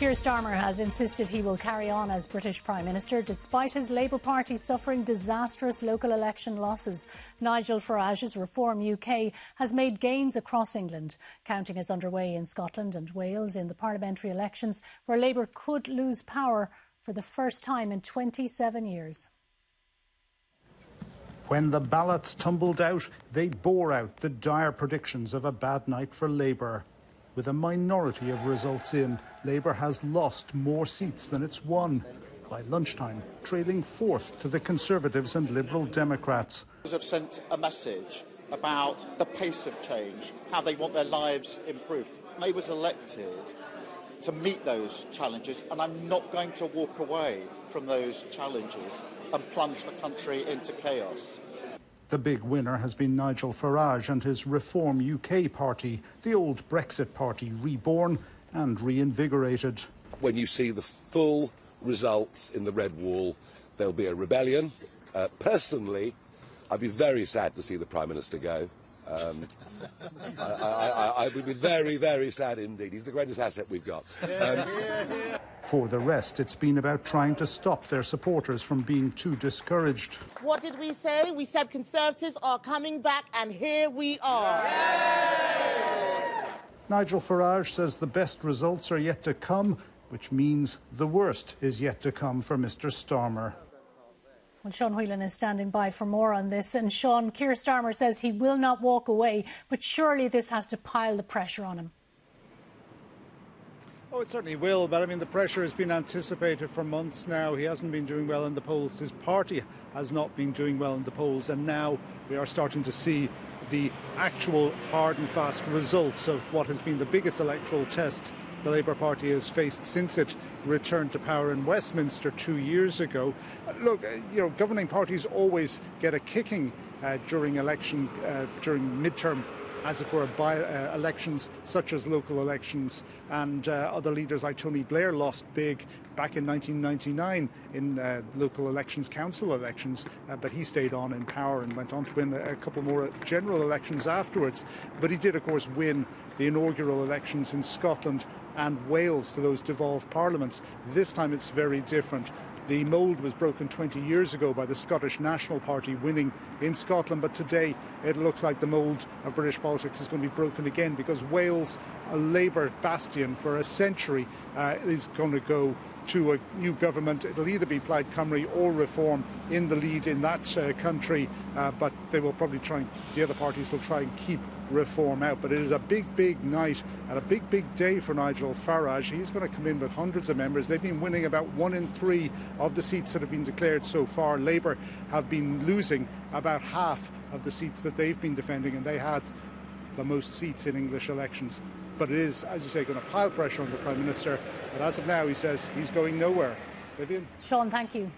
Keir Starmer has insisted he will carry on as British Prime Minister despite his Labour Party suffering disastrous local election losses. Nigel Farage's Reform UK has made gains across England. Counting is underway in Scotland and Wales in the parliamentary elections, where Labour could lose power for the first time in 27 years. When the ballots tumbled out, they bore out the dire predictions of a bad night for Labour. With a minority of results in, Labour has lost more seats than it's won. By lunchtime, trailing fourth to the Conservatives and Liberal Democrats. Have sent a message about the pace of change, how they want their lives improved. Labour's elected to meet those challenges, and I'm not going to walk away from those challenges and plunge the country into chaos. The big winner has been Nigel Farage and his Reform UK party, the old Brexit party reborn and reinvigorated. When you see the full results in the Red Wall, there'll be a rebellion. Personally, I'd be very sad to see the Prime Minister go. I would be very, very sad indeed. He's the greatest asset we've got. For the rest, it's been about trying to stop their supporters from being too discouraged. What did we say? We said Conservatives are coming back, and here we are. Nigel Farage says the best results are yet to come, which means the worst is yet to come for Mr Starmer. Well, Sean Whelan is standing by for more on this. And Sean, Keir Starmer says he will not walk away, but surely this has to pile the pressure on him. Oh, it certainly will, but I mean the pressure has been anticipated for months now. He hasn't been doing well in the polls. His party has not been doing well in the polls, and now we are starting to see the actual hard and fast results of what has been the biggest electoral test the Labour Party has faced since it returned to power in Westminster 2 years ago. Look, governing parties always get a kicking during midterm, as it were, by elections such as local elections, and other leaders like Tony Blair lost big back in 1999 in local elections, council elections, but he stayed on in power and went on to win a couple more general elections afterwards. But he did, of course, win the inaugural elections in Scotland and Wales to those devolved parliaments. This time it's very different. The mould was broken 20 years ago by the Scottish National Party winning in Scotland, but today it looks like the mould of British politics is going to be broken again, because Wales, a Labour bastion for a century, is going to go to a new government. It'll either be Plaid Cymru or Reform in the lead in that country, but they will probably the other parties will try and keep Reform out. But it is a big night and a big day for Nigel Farage. He's going to come in with hundreds of members. They've been winning about 1 in 3 of the seats that have been declared so far. Labour have been losing about half of the seats that they've been defending, and they had the most seats in English elections. But it is, as you say, going to pile pressure on the Prime Minister. But as of now, he says he's going nowhere. Vivian? Sean, thank you.